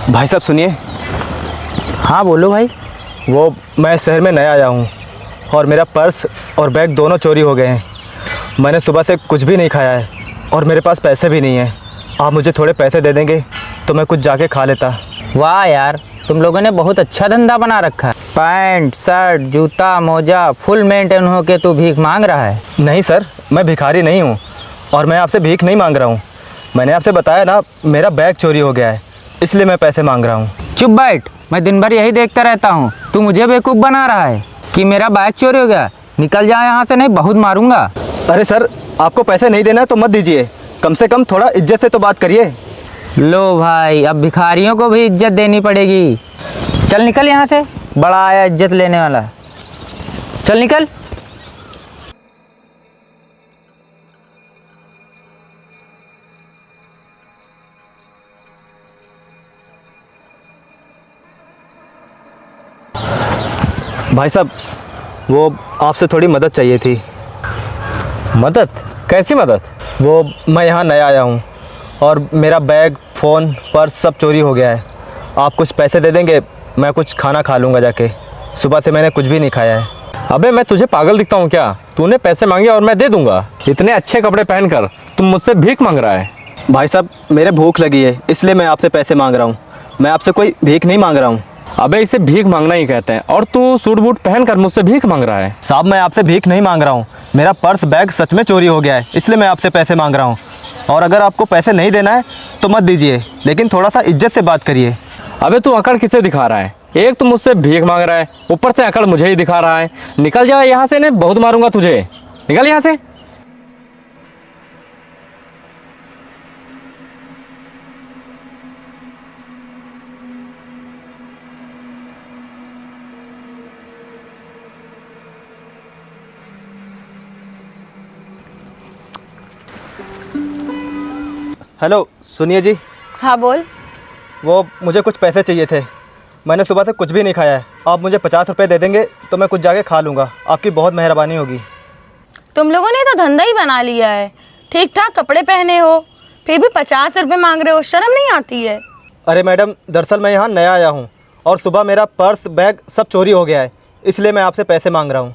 भाई साहब सुनिए। हाँ बोलो भाई। वो मैं शहर में नया आया हूँ और मेरा पर्स और बैग दोनों चोरी हो गए हैं। मैंने सुबह से कुछ भी नहीं खाया है और मेरे पास पैसे भी नहीं हैं। आप मुझे थोड़े पैसे दे देंगे तो मैं कुछ जाके खा लेता। वाह यार, तुम लोगों ने बहुत अच्छा धंधा बना रखा है। पैंट शर्ट जूता मोजा फुल मेंटेन हो के तू भीख मांग रहा है। नहीं सर, मैं भिखारी नहीं हूँ और मैं आपसे भीख नहीं मांग रहा हूँ। मैंने आपसे बताया ना, मेरा बैग चोरी हो गया है, इसलिए मैं पैसे मांग रहा हूँ। चुप बैठ, मैं दिन भर यही देखता रहता हूँ। तू मुझे बेवकूफ़ बना रहा है कि मेरा बैग चोरी हो गया। निकल जा यहाँ से, नहीं बहुत मारूंगा। अरे सर, आपको पैसे नहीं देना है तो मत दीजिए, कम से कम थोड़ा इज्जत से तो बात करिए। लो भाई, अब भिखारियों को भी इज्जत देनी पड़ेगी। चल निकल यहाँ से, बड़ा आया इज्जत लेने वाला। चल निकल। भाई साहब, वो आपसे थोड़ी मदद चाहिए थी। मदद? कैसी मदद? वो मैं यहाँ नया आया हूँ और मेरा बैग फ़ोन पर्स सब चोरी हो गया है। आप कुछ पैसे दे देंगे, मैं कुछ खाना खा लूँगा जाके। सुबह से मैंने कुछ भी नहीं खाया है। अबे मैं तुझे पागल दिखता हूँ क्या? तूने पैसे मांगे और मैं दे दूंगा? इतने अच्छे कपड़े पहनकर तुम मुझसे भीख मांग रहा है। भाई साहब, मेरे भूख लगी है इसलिए मैं आपसे पैसे मांग रहा हूँ। मैं आपसे कोई भीख नहीं मांग रहा हूँ। अबे इसे भीख मांगना ही कहते हैं और तू सूट बूट पहनकर मुझसे भीख मांग रहा है। साहब, मैं आपसे भीख नहीं मांग रहा हूँ। मेरा पर्स बैग सच में चोरी हो गया है, इसलिए मैं आपसे पैसे मांग रहा हूँ। और अगर आपको पैसे नहीं देना है तो मत दीजिए, लेकिन थोड़ा सा इज्जत से बात करिए। अबे तू अकड़ किसे दिखा रहा है? एक तो मुझसे भीख मांग रहा है, ऊपर से अकड़ मुझे ही दिखा रहा है। निकल जा यहाँ से, नहीं बहुत मारूंगा तुझे। निकल यहाँ से। हेलो, सुनिए जी। हाँ बोल। वो मुझे कुछ पैसे चाहिए थे। मैंने सुबह से कुछ भी नहीं खाया है। आप मुझे 50 रुपये दे देंगे तो मैं कुछ जाके खा लूँगा। आपकी बहुत मेहरबानी होगी। तुम लोगों ने तो धंधा ही बना लिया है। ठीक ठाक कपड़े पहने हो, फिर भी 50 रुपये मांग रहे हो। शर्म नहीं आती है? अरे मैडम, दरअसल मैं यहाँ नया आया हूँ और सुबह मेरा पर्स बैग सब चोरी हो गया है, इसलिए मैं आपसे पैसे मांग रहा हूँ।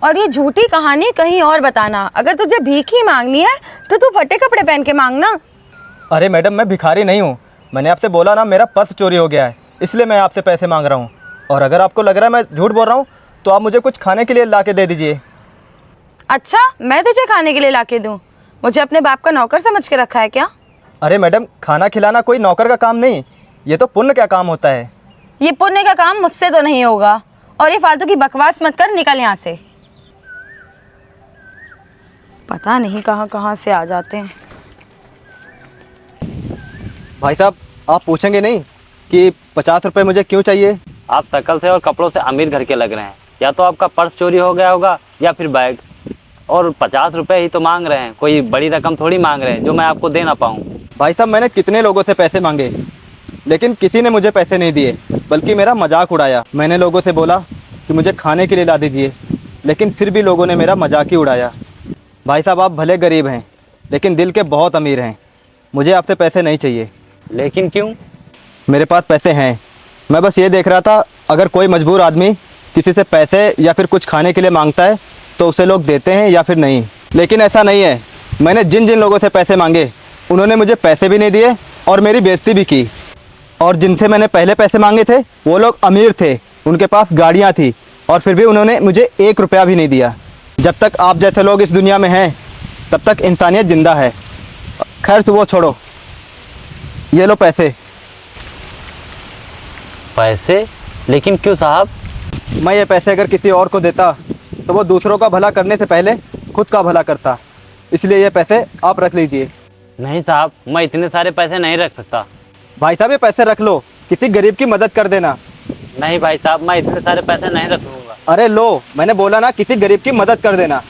और ये झूठी कहानी कहीं और बताना। अगर तुझे भीख ही मांगनी है तो तू फटे कपड़े पहन के मांगना। अरे मैडम, मैं भिखारी नहीं हूँ। मैंने आपसे बोला ना, मेरा पर्स चोरी हो गया है, इसलिए मैं आपसे पैसे मांग रहा हूँ। और अगर आपको लग रहा है मैं झूठ बोल रहा हूँ तो आप मुझे कुछ खाने के लिए ला के दे दीजिए। अच्छा, मैं तुझे खाने के लिए ला के दूँ? मुझे अपने बाप का नौकर समझ के रखा है क्या? अरे मैडम, खाना खिलाना कोई नौकर का काम नहीं, ये तो पुण्य का काम होता है। ये पुण्य का काम मुझसे तो नहीं होगा। और ये फालतू की बकवास मत कर, निकल यहाँ से। पता नहीं कहाँ कहाँ से आ जाते हैं। भाई साहब, आप पूछेंगे नहीं कि 50 रुपये मुझे क्यों चाहिए? आप शक्ल से और कपड़ों से अमीर घर के लग रहे हैं। या तो आपका पर्स चोरी हो गया होगा या फिर बैग। और 50 रुपये ही तो मांग रहे हैं, कोई बड़ी रकम थोड़ी मांग रहे हैं जो मैं आपको दे ना पाऊँ। भाई साहब, मैंने कितने लोगों से पैसे मांगे, लेकिन किसी ने मुझे पैसे नहीं दिए, बल्कि मेरा मजाक उड़ाया। मैंने लोगों से बोला कि मुझे खाने के लिए ला दीजिए, लेकिन फिर भी लोगों ने मेरा मजाक ही उड़ाया। भाई साहब, आप भले गरीब हैं लेकिन दिल के बहुत अमीर हैं। मुझे आपसे पैसे नहीं चाहिए। लेकिन क्यों? मेरे पास पैसे हैं। मैं बस ये देख रहा था, अगर कोई मजबूर आदमी किसी से पैसे या फिर कुछ खाने के लिए मांगता है तो उसे लोग देते हैं या फिर नहीं। लेकिन ऐसा नहीं है। मैंने जिन जिन लोगों से पैसे मांगे उन्होंने मुझे पैसे भी नहीं दिए और मेरी बेइज्जती भी की। और जिनसे मैंने पहले पैसे मांगे थे वो लोग अमीर थे, उनके पास गाड़ियाँ थी, और फिर भी उन्होंने मुझे 1 रुपया भी नहीं दिया। जब तक आप जैसे लोग इस दुनिया में हैं तब तक इंसानियत ज़िंदा है। खैर वो छोड़ो, ये लो पैसे। पैसे? लेकिन क्यों साहब? मैं ये पैसे अगर किसी और को देता तो वो दूसरों का भला करने से पहले खुद का भला करता, इसलिए ये पैसे आप रख लीजिए। नहीं साहब, मैं इतने सारे पैसे नहीं रख सकता। भाई साहब, ये पैसे रख लो, किसी गरीब की मदद कर देना। नहीं भाई साहब, मैं इतने सारे पैसे नहीं रख लूँगा। अरे लो, मैंने बोला ना, किसी गरीब की मदद कर देना।